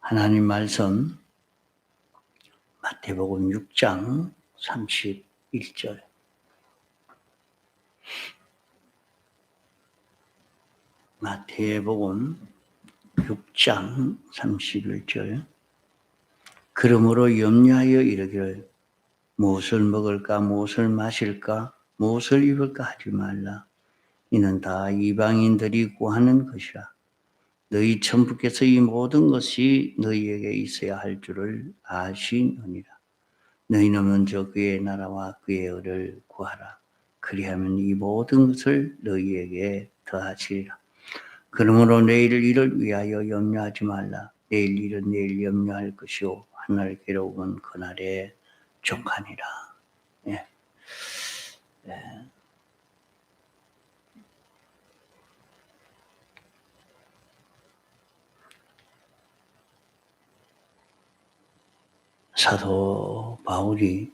하나님 말씀 마태복음 6장 31절. 마태복음 6장 31절. 그러므로 염려하여 이르기를 무엇을 먹을까 무엇을 마실까 무엇을 입을까 하지 말라. 이는 다 이방인들이 구하는 것이라. 너희 천부께서 이 모든 것이 너희에게 있어야 할 줄을 아시느니라. 너희는 먼저 그의 나라와 그의 의를 구하라. 그리하면 이 모든 것을 너희에게 더하시리라. 그러므로 내일 일을 위하여 염려하지 말라. 내일 일은 내일 염려할 것이요 하늘 괴로움은 그날에 족하니라. 예. 사도 바울이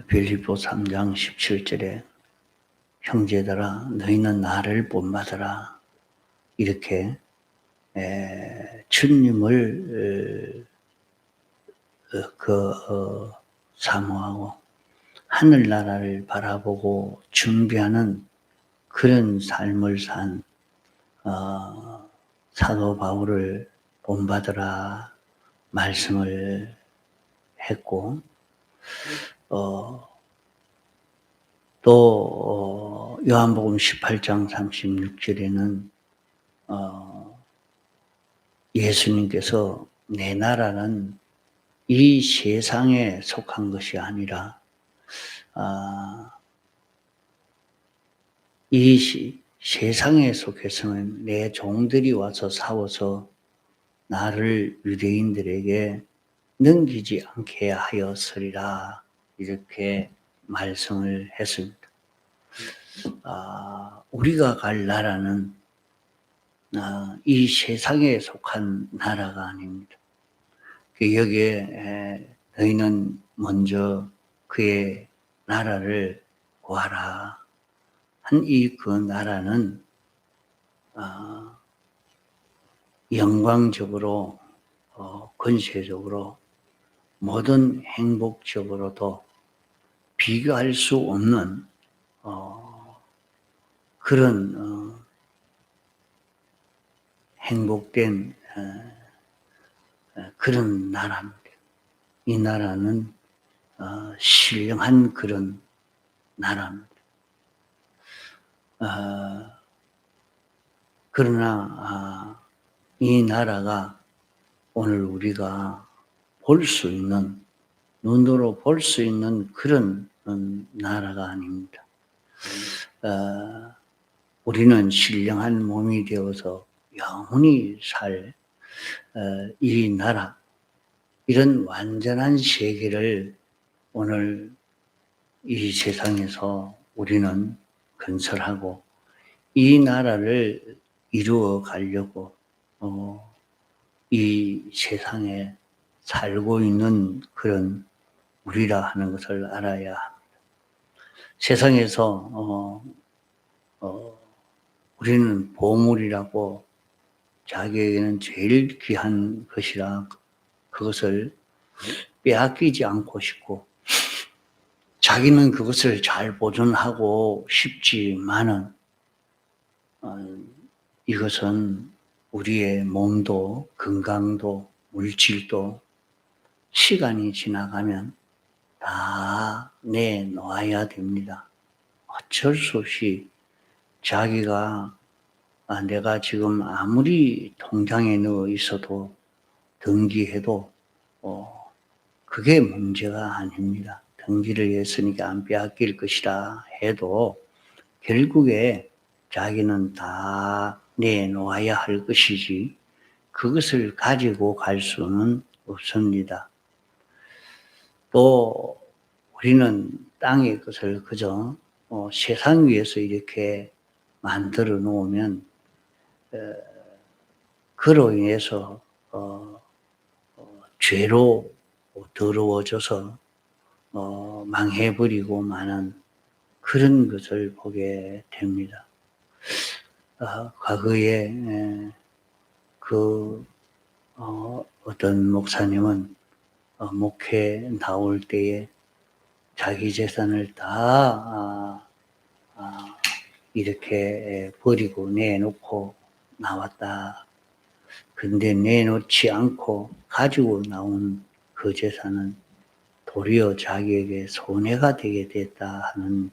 빌립보 3장 17절에 형제들아 너희는 나를 본받으라 이렇게 주님을 사모하고 하늘나라를 바라보고 준비하는 그런 삶을 산 사도 바울을 본받으라 말씀을 했고 또 요한복음 18장 36절에는 예수님께서 내 나라는 이 세상에 속한 것이 아니라 이 세상에 속했으면 내 종들이 와서 싸워서 나를 유대인들에게 넘기지 않게 하였으리라 이렇게 말씀을 했습니다. 우리가 갈 나라는 이 세상에 속한 나라가 아닙니다. 여기에 너희는 먼저 그의 나라를 구하라 한 이 그 나라는 영광적으로 권세적으로 모든 행복적으로도 비교할 수 없는 그런 행복된 그런 나라입니다. 이 나라는 신령한 그런 나라입니다. 그러나 이 나라가 오늘 우리가 볼 수 있는 눈으로 볼 수 있는 그런 나라가 아닙니다. 우리는 신령한 몸이 되어서 영원히 살 이 나라 이런 완전한 세계를 오늘 이 세상에서 우리는 건설하고 이 나라를 이루어 가려고 이 세상에 살고 있는 그런 우리라 하는 것을 알아야 합니다. 세상에서 우리는 보물이라고 자기에게는 제일 귀한 것이라 그것을 빼앗기지 않고 싶고 자기는 그것을 잘 보존하고 싶지만은 이것은 우리의 몸도 건강도 물질도 시간이 지나가면 다 내놓아야 됩니다. 어쩔 수 없이 자기가 내가 지금 아무리 통장에 넣어 있어도 등기해도 그게 문제가 아닙니다. 등기를 했으니까 안 빼앗길 것이라 해도 결국에 자기는 다 내놓아야 할 것이지 그것을 가지고 갈 수는 없습니다. 또 우리는 땅의 것을 그저 세상 위에서 이렇게 만들어 놓으면 그로 인해서 죄로 더러워져서 망해버리고 마는 그런 것을 보게 됩니다. 과거에 어떤 목사님은 목회 나올 때에 자기 재산을 다 이렇게 버리고 내놓고 나왔다. 근데 내놓지 않고 가지고 나온 그 재산은 도리어 자기에게 손해가 되게 됐다 하는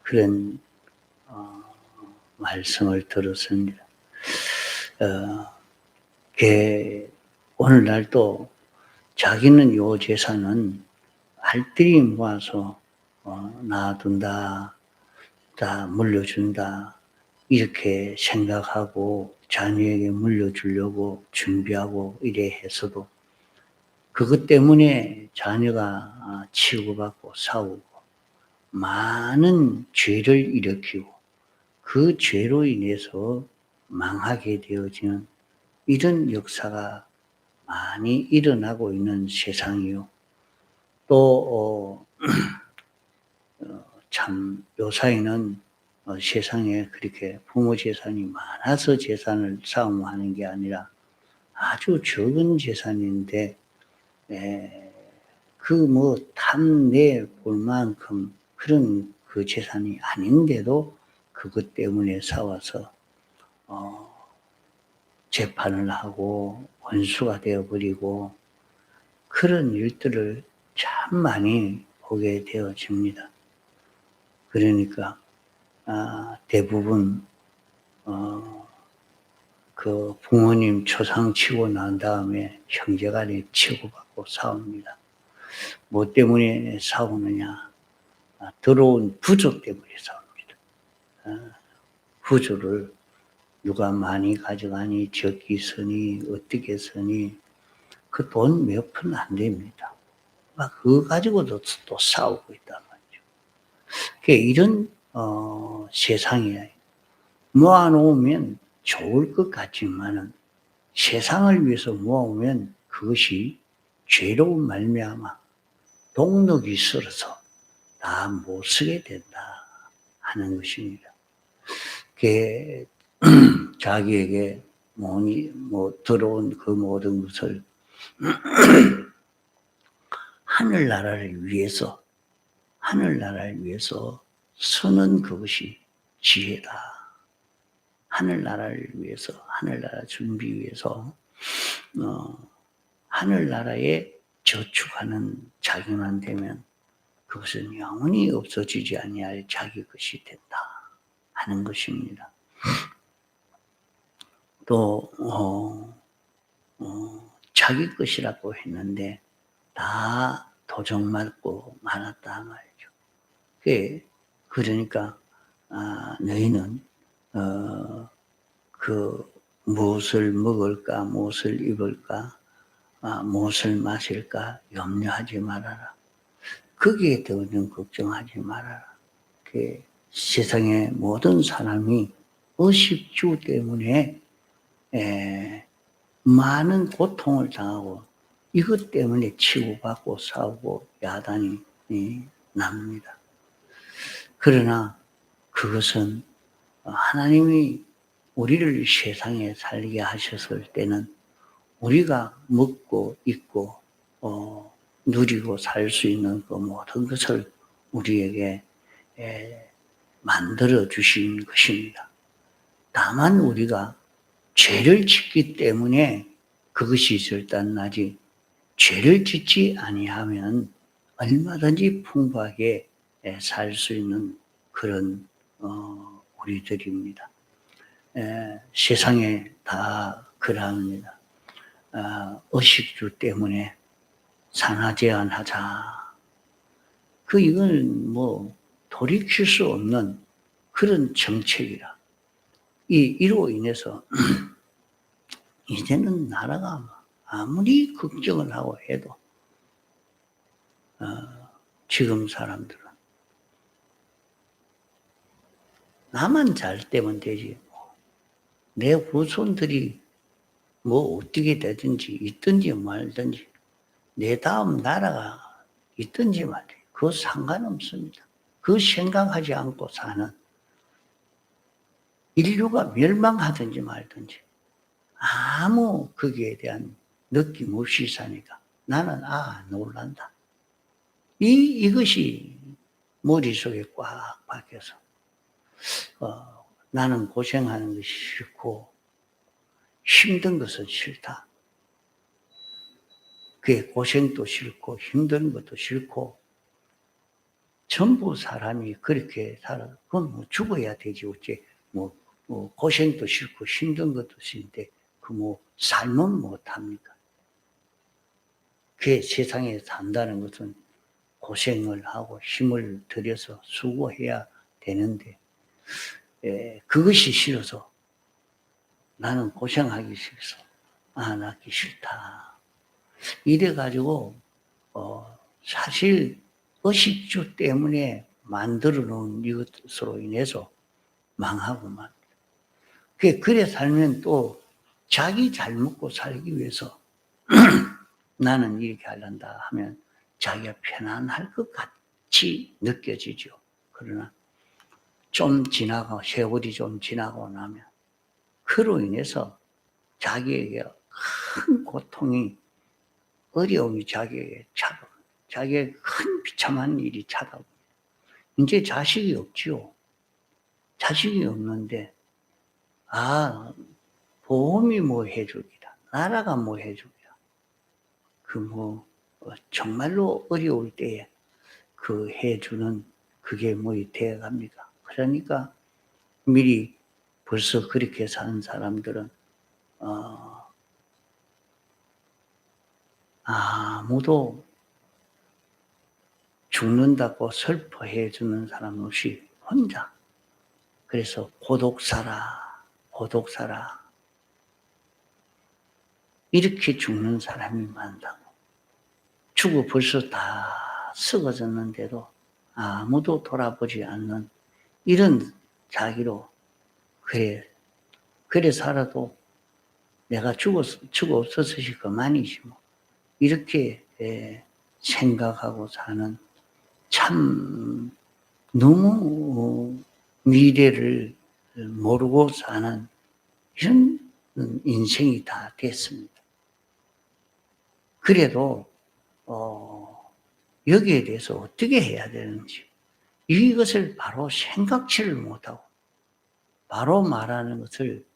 그런 말씀을 들었습니다. 오늘날 또 자기는 요 재산은 알뜰히 모아서 놔둔다, 다 물려준다 이렇게 생각하고 자녀에게 물려주려고 준비하고 이래 해서도 그것 때문에 자녀가 치고받고 싸우고 많은 죄를 일으키고 그 죄로 인해서 망하게 되어지는 이런 역사가 많이 일어나고 있는 세상이요. 또 참 요사이는 세상에 그렇게 부모 재산이 많아서 재산을 싸움하는 게 아니라 아주 적은 재산인데 그 탐내 볼 만큼 그런 그 재산이 아닌데도 그것 때문에 싸워서 재판을 하고 원수가 되어버리고 그런 일들을 참 많이 보게 되어집니다. 그러니까 대부분 그 부모님 초상 치고 난 다음에 형제간에 치고받고 싸웁니다. 뭐 때문에 싸우느냐? 들어온 부조 때문에 싸웁니다. 부조를 누가 많이 가져가니 적기 쓰니 어떻게 쓰니 그 돈 몇 푼 안 됩니다. 그거 가지고도 또 싸우고 있단 말이죠. 이런 세상이에요. 모아놓으면 좋을 것 같지만은 세상을 위해서 모아오면 그것이 죄로 말미암아 동력이 쓸어서 다 못 쓰게 된다 하는 것입니다. 자기에게 들어온 그 모든 것을 하늘나라를 위해서 쓰는 그것이 지혜다. 하늘나라를 위해서, 하늘나라 준비 위해서 하늘나라에 저축하는 자기만 되면 그것은 영원히 없어지지 아니할 자기 것이 된다 하는 것입니다. 또 자기 것이라고 했는데 다 도적맞고 말았다 말이죠. 그러니까 너희는 무엇을 먹을까, 무엇을 입을까, 무엇을 마실까 염려하지 말아라. 거기에 더는 걱정하지 말아라. 세상의 모든 사람이 의식주 때문에 많은 고통을 당하고 이것 때문에 치고받고 싸우고 야단이 납니다. 그러나 그것은 하나님이 우리를 세상에 살게 하셨을 때는 우리가 먹고 입고 누리고 살 수 있는 그 모든 것을 우리에게 만들어 주신 것입니다. 다만 우리가 죄를 짓기 때문에 그것이 절단나지 죄를 짓지 아니하면 얼마든지 풍부하게 살 수 있는 그런 우리들입니다. 세상에 다 그러합니다. 의식주 때문에 산하제한하자. 이건 돌이킬 수 없는 그런 정책이라. 이로 인해서 이제는 나라가 아무리 걱정을 하고 해도 지금 사람들은 나만 잘 되면 되지. 내 후손들이 어떻게 되든지 있든지 말든지 내 다음 나라가 있든지 말든지 그거 상관없습니다. 그 생각하지 않고 사는 인류가 멸망하든지 말든지 아무 거기에 대한 느낌 없이 사니까 나는 놀란다. 이것이 머릿속에 꽉 박혀서 나는 고생하는 것이 싫고 힘든 것은 싫다. 그게 고생도 싫고 힘든 것도 싫고 전부 사람이 그렇게 살아. 그건 뭐 죽어야 되지 어째 뭐 고생도 싫고 힘든 것도 싫은데 삶은 못합니까? 그 세상에 산다는 것은 고생을 하고 힘을 들여서 수고해야 되는데 그것이 싫어서 나는 고생하기 싫어서 안 하기 싫다. 이래가지고 사실 의식주 때문에 만들어 놓은 이것으로 인해서 망하고 만. 그래 살면 또 자기 잘 먹고 살기 위해서 나는 이렇게 하란다 하면 자기가 편안할 것 같이 느껴지죠. 그러나 좀 지나고 세월이 좀 지나고 나면 그로 인해서 자기에게 큰 고통이 어려움이 자기에게 찾아옵니다. 자기에게 큰 비참한 일이 찾아옵니다. 이제 자식이 없지요. 자식이 없는데 보험이 뭐 해주기다. 나라가 뭐 해주기다. 정말로 어려울 때에 해주는 그게 돼갑니까? 그러니까 미리 벌써 그렇게 사는 사람들은 아무도 죽는다고 슬퍼해 주는 사람 없이 혼자. 그래서 고독사라. 이렇게 죽는 사람이 많다고. 죽어 벌써 다 썩어졌는데도 아무도 돌아보지 않는 이런 자기로 그래 살아도 내가 죽어 없었으니 그만이지 뭐. 이렇게 생각하고 사는 참 너무 미래를 모르고 사는 이런 인생이 다 됐습니다. 그래도 여기에 대해서 어떻게 해야 되는지 이것을 바로 생각지를 못하고 바로 말하는 것을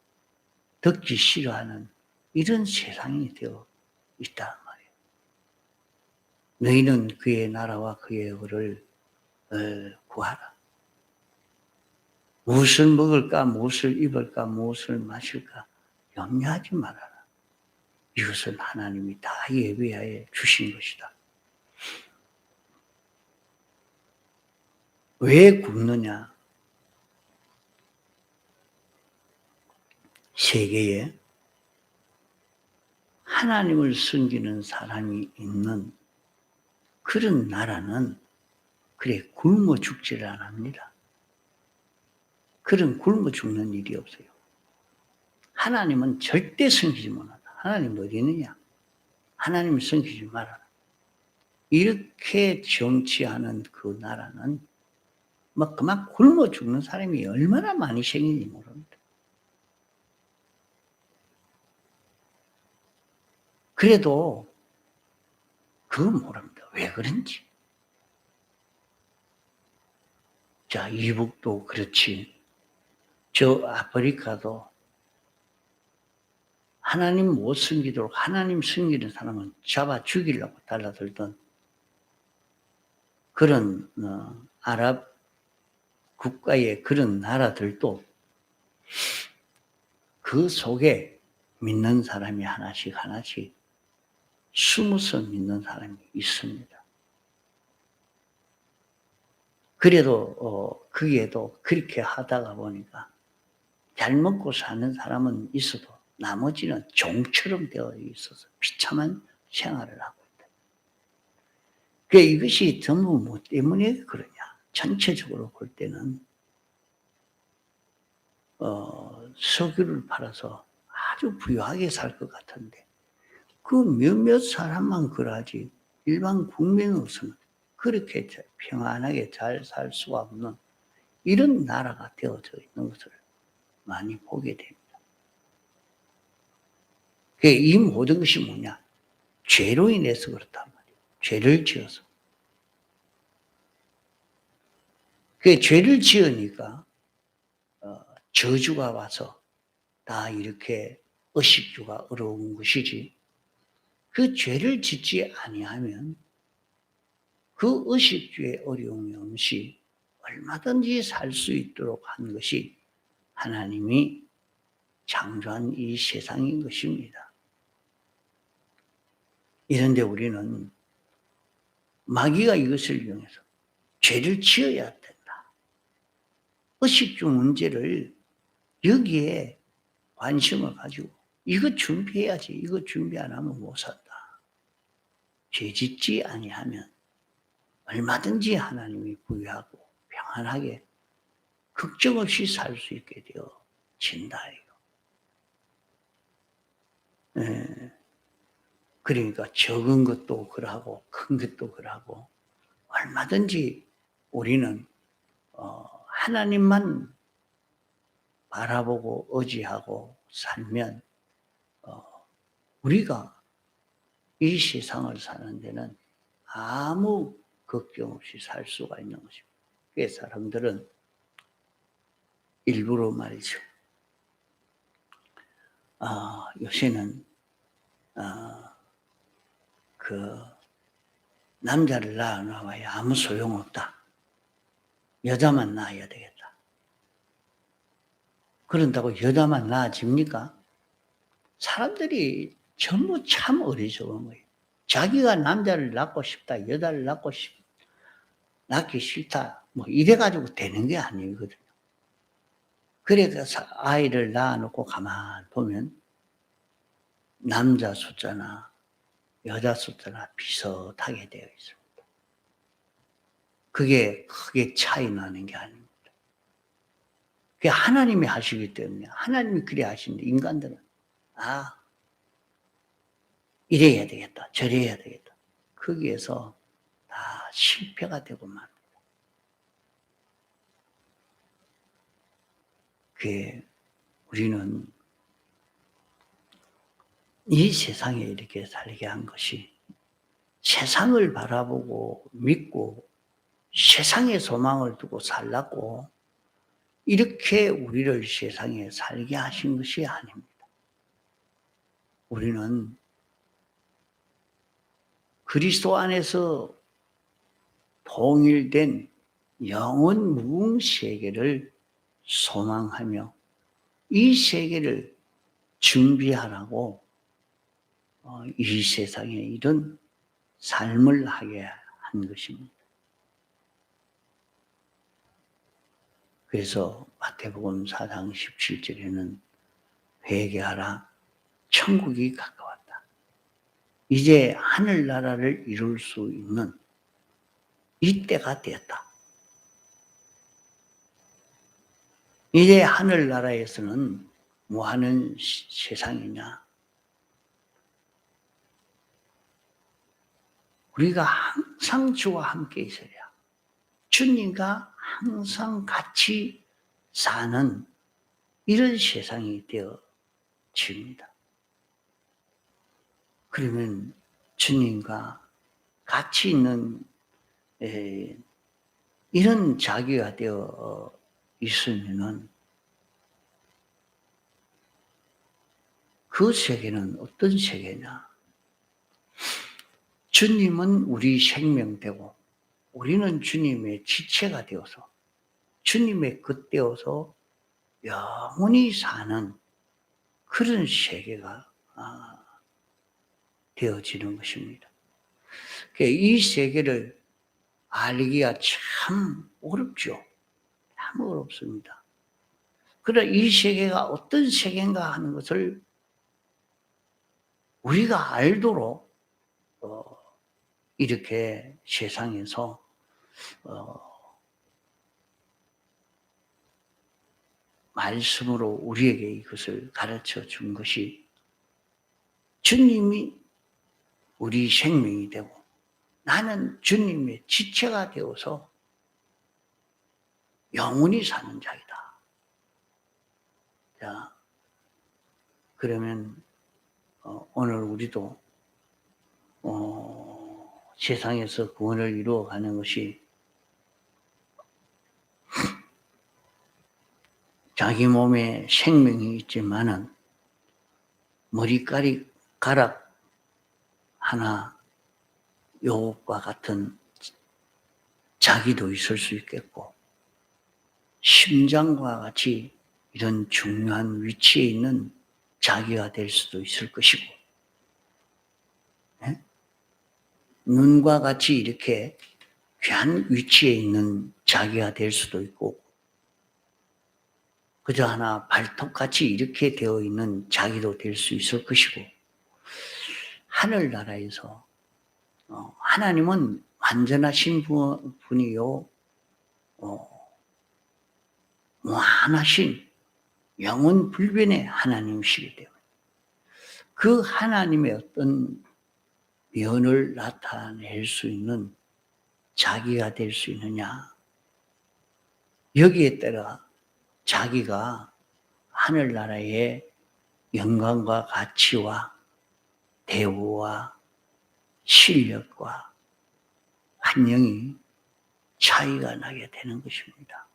듣기 싫어하는 이런 세상이 되어 있단 말이에요. 너희는 그의 나라와 그의 의를 구하라. 무엇을 먹을까, 무엇을 입을까, 무엇을 마실까 염려하지 말아라. 이것은 하나님이 다 예비하여 주신 것이다. 왜 굶느냐? 세계에 하나님을 섬기는 사람이 있는 그런 나라는 굶어 죽지를 않습니다. 그런 굶어 죽는 일이 없어요. 하나님은 절대 섬기지 못한다. 하나님 어디 있느냐? 하나님을 섬기지 말아라. 이렇게 정치하는 그 나라는 그만 굶어 죽는 사람이 얼마나 많이 생기는지 모릅니다. 그래도 그건 모릅니다. 왜 그런지. 자, 이북도 그렇지. 저 아프리카도 하나님 못 섬기도록 하나님 섬기는 사람은 잡아 죽이려고 달라들던 그런 아랍 국가의 그런 나라들도 그 속에 믿는 사람이 하나씩 숨어서 믿는 사람이 있습니다. 그래도 거기에도 그렇게 하다가 보니까 잘 먹고 사는 사람은 있어도 나머지는 종처럼 되어 있어서 비참한 생활을 하고 있다. 그러니까 이것이 전부 뭐 때문에 그러냐? 전체적으로 볼 때는 석유를 팔아서 아주 부유하게 살 것 같은데 그 몇몇 사람만 그러지 일반 국민으로서는 그렇게 평안하게 잘 살 수가 없는 이런 나라가 되어져 있는 것을 많이 보게 됩니다. 이 모든 것이 뭐냐? 죄로 인해서 그렇단 말이에요. 죄를 지어서. 죄를 지으니까 저주가 와서 다 이렇게 의식주가 어려운 것이지, 그 죄를 짓지 아니하면 그 의식주의 어려움이 없이 얼마든지 살 수 있도록 한 것이 하나님이 창조한 이 세상인 것입니다. 이런데 우리는 마귀가 이것을 이용해서 죄를 지어야 된다, 의식주 문제를 여기에 관심을 가지고 이거 준비해야지, 이거 준비 안 하면 못 산다, 죄 짓지 아니하면 얼마든지 하나님이 부유하고 평안하게 걱정 없이 살 수 있게 되어진다. 그러니까 적은 것도 그러하고 큰 것도 그러하고 얼마든지 우리는 하나님만 바라보고 의지하고 살면 우리가 이 세상을 사는 데는 아무 걱정 없이 살 수가 있는 것입니다. 그래서 사람들은 일부러 말이죠. 요새는 남자를 낳아놔야 아무 소용없다, 여자만 낳아야 되겠다. 그런다고 여자만 낳아집니까? 사람들이 전부 참 어리석은 거예요. 자기가 남자를 낳고 싶다, 여자를 낳기 싫다, 뭐 이래가지고 되는 게 아니거든요. 그래서 아이를 낳아놓고 가만 보면 남자 숫자나 여자 숫자나 비슷하게 되어 있습니다. 그게 크게 차이 나는 게 아닙니다. 그게 하나님이 하시기 때문에, 하나님이 그래 하시는데 인간들은 이래야 되겠다, 저래야 되겠다, 거기에서 다 실패가 되고 맙니다. 그게 우리는 이 세상에 이렇게 살게 한 것이 세상을 바라보고 믿고 세상에 소망을 두고 살라고 이렇게 우리를 세상에 살게 하신 것이 아닙니다. 우리는 그리스도 안에서 통일된 영원 무궁 세계를 소망하며 이 세계를 준비하라고 이 세상에 이런 삶을 하게 한 것입니다. 그래서 마태복음 4장 17절에는 회개하라, 천국이 가까웠다, 이제 하늘나라를 이룰 수 있는 이때가 되었다. 이제 하늘나라에서는 뭐 하는 세상이냐? 우리가 항상 주와 함께 있어야, 주님과 항상 같이 사는 이런 세상이 되어집니다. 그러면 주님과 같이 있는 이런 자기가 되어 있으면은 그 세계는 어떤 세계냐? 주님은 우리 생명되고 우리는 주님의 지체가 되어서 주님의 것 되어서 영원히 사는 그런 세계가 되어지는 것입니다. 이 세계를 알기가 참 어렵죠. 참 어렵습니다. 그러나 이 세계가 어떤 세계인가 하는 것을 우리가 알도록 이렇게 세상에서 말씀으로 우리에게 이것을 가르쳐 준 것이 주님이 우리 생명이 되고 나는 주님의 지체가 되어서 영원히 사는 자이다. 자, 그러면 오늘 우리도 세상에서 구원을 이루어가는 것이 자기 몸에 생명이 있지만은 머리카락 하나 요것과 같은 자기도 있을 수 있겠고, 심장과 같이 이런 중요한 위치에 있는 자기가 될 수도 있을 것이고, 네? 눈과 같이 이렇게 귀한 위치에 있는 자기가 될 수도 있고, 그저 하나 발톱같이 이렇게 되어 있는 자기도 될 수 있을 것이고, 하늘나라에서 하나님은 완전하신 분이요, 무한하신 영원 불변의 하나님이시기 때문에 그 하나님의 어떤 면을 나타낼 수 있는 자기가 될 수 있느냐, 여기에 따라 자기가 하늘나라의 영광과 가치와 대우와 실력과 환영이 차이가 나게 되는 것입니다.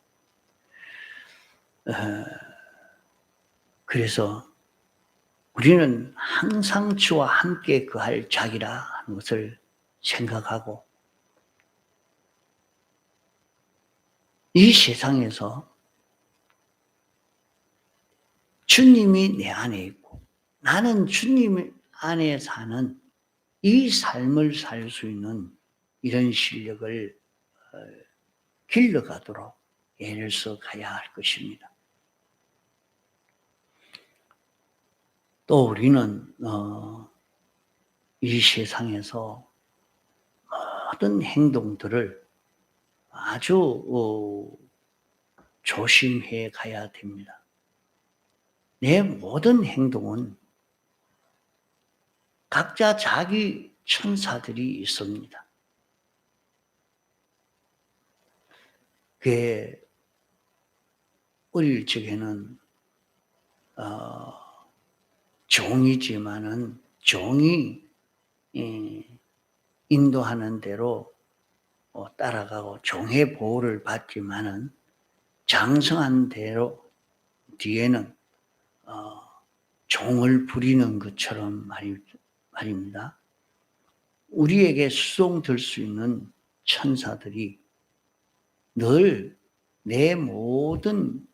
그래서 우리는 항상 주와 함께 거할 자기라 하는 것을 생각하고, 이 세상에서 주님이 내 안에 있고 나는 주님 안에 사는 이 삶을 살 수 있는 이런 실력을 길러가도록 애를 써 가야 할 것입니다. 또 우리는 이 세상에서 모든 행동들을 아주 조심해 가야 됩니다. 내 모든 행동은 각자 자기 천사들이 있습니다. 그게 어릴 적에는 종이지만은 종이 인도하는 대로 따라가고 종의 보호를 받지만은 장성한 대로 뒤에는 종을 부리는 것처럼 말입니다. 우리에게 수송될 수 있는 천사들이 늘 내 모든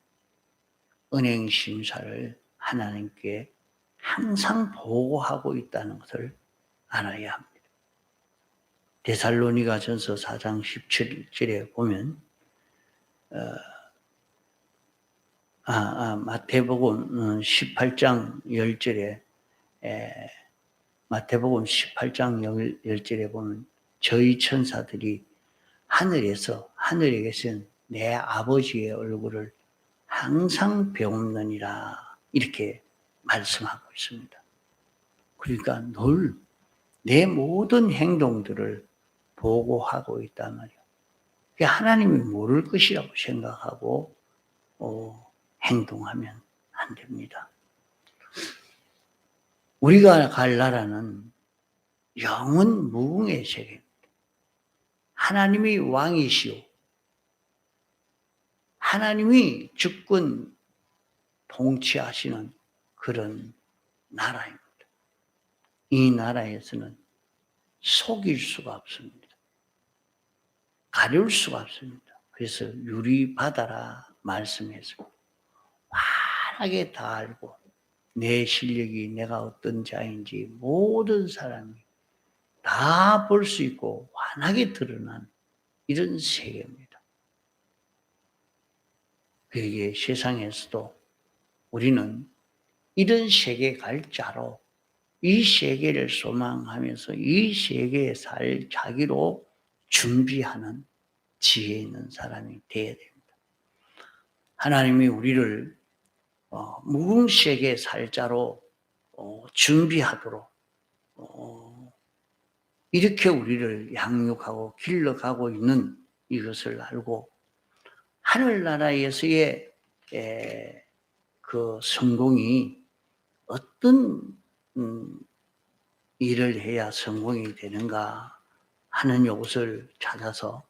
은행 심사를 하나님께 항상 보고하고 있다는 것을 알아야 합니다. 데살로니가전서 4장 17절에 보면 마태복음 18장 10절에 마태복음 18장 10절에 보면 저희 천사들이 하늘에 계신 내 아버지의 얼굴을 항상 배움느니라 이렇게 말씀하고 있습니다. 그러니까 늘 내 모든 행동들을 보고하고 있단 말이에요. 하나님이 모를 것이라고 생각하고 행동하면 안 됩니다. 우리가 갈 나라는 영원 무궁의 세계입니다. 하나님이 왕이시오. 하나님이 주권 통치하시는 그런 나라입니다. 이 나라에서는 속일 수가 없습니다. 가려울 수가 없습니다. 그래서 유리바다라 말씀해서 환하게 다 알고 내 실력이 내가 어떤 자인지 모든 사람이 다 볼 수 있고 환하게 드러난 이런 세계입니다. 그러기에 세상에서도 우리는 이런 세계에 갈 자로 이 세계를 소망하면서 이 세계에 살 자기로 준비하는 지혜 있는 사람이 되어야 됩니다. 하나님이 우리를 무궁세계에 살 자로 준비하도록 이렇게 우리를 양육하고 길러가고 있는 이것을 알고 하늘나라에서의 그 성공이 어떤 일을 해야 성공이 되는가 하는 요것을 찾아서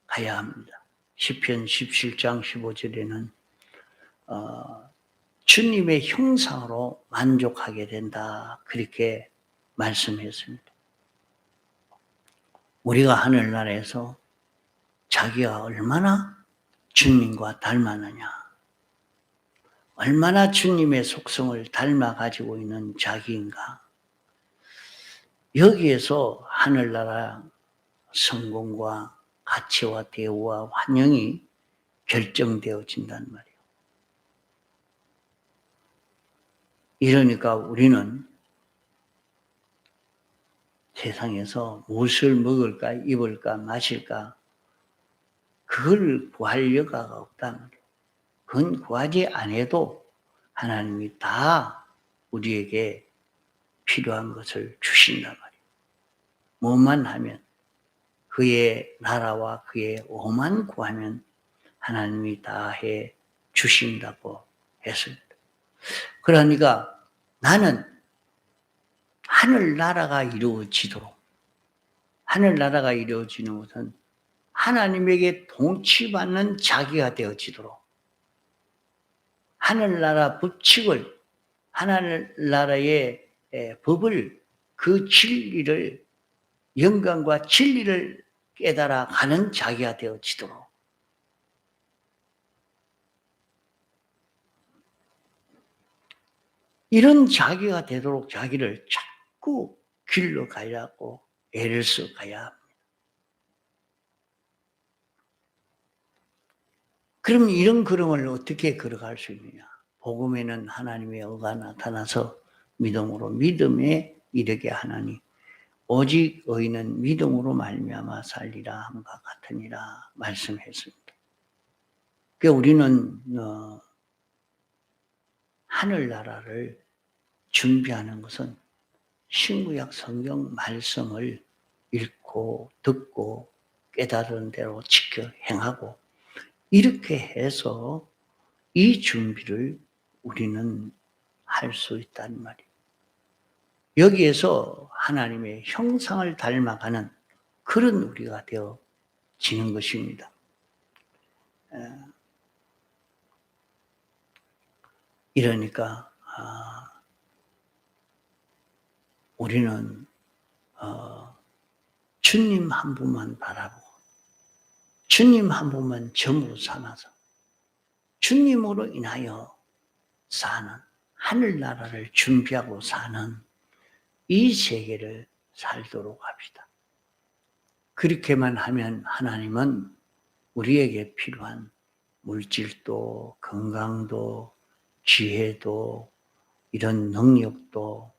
가야 합니다. 시편 17장 15절에는 주님의 형상으로 만족하게 된다 그렇게 말씀했습니다. 우리가 하늘나라에서 자기가 얼마나 주님과 닮았느냐, 얼마나 주님의 속성을 닮아 가지고 있는 자기인가, 여기에서 하늘나라 성공과 가치와 대우와 환영이 결정되어진단 말이에요. 이러니까 우리는 세상에서 무엇을 먹을까, 입을까, 마실까, 그걸 구할 여가가 없단 말이에요. 그건 구하지 않아도 하나님이 다 우리에게 필요한 것을 주신단 말이에요. 뭐만 하면, 그의 나라와 그의 오만 구하면 하나님이 다 해 주신다고 했습니다. 그러니까 나는 하늘나라가 이루어지도록, 하늘나라가 이루어지는 것은 하나님에게 통치받는 자기가 되어지도록, 하늘나라 법칙을, 하늘나라의 법을, 그 진리를, 영광과 진리를 깨달아 가는 자기가 되어지도록, 이런 자기가 되도록 자기를 자꾸 길러 가야하고 애를 써 가야 합니다. 그럼 이런 걸음을 어떻게 걸어갈 수 있느냐? 복음에는 하나님의 의가 나타나서 믿음으로 믿음에 이르게 하나니 오직 의인은 믿음으로 말미암아 살리라 함과 같으니라 말씀했습니다. 그러니까 우리는 하늘나라를 준비하는 것은 신구약 성경 말씀을 읽고 듣고 깨달은 대로 지켜 행하고, 이렇게 해서 이 준비를 우리는 할 수 있단 말이에요. 여기에서 하나님의 형상을 닮아가는 그런 우리가 되어지는 것입니다. 이러니까 우리는 주님 한 분만 바라보고 주님 한 분만 점으로 삼아서 주님으로 인하여 사는, 하늘나라를 준비하고 사는 이 세계를 살도록 합시다. 그렇게만 하면 하나님은 우리에게 필요한 물질도, 건강도, 지혜도, 이런 능력도,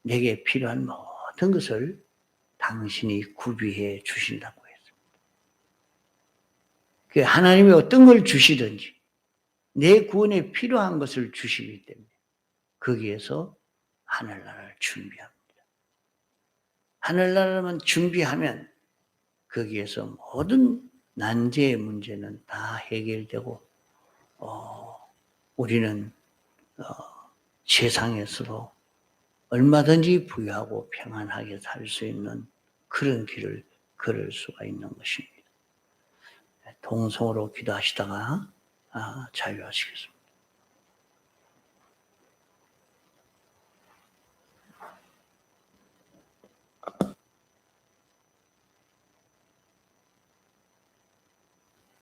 내게 필요한 모든 것을 당신이 구비해 주신다고 했습니다. 하나님이 어떤 걸 주시든지 내 구원에 필요한 것을 주시기 때문에 거기에서 하늘나라를 준비합니다. 하늘나라만 준비하면 거기에서 모든 난제의 문제는 다 해결되고 우리는 세상에서도 얼마든지 부유하고 평안하게 살 수 있는 그런 길을 걸을 수가 있는 것입니다. 동성으로 기도하시다가 자유하시겠습니다.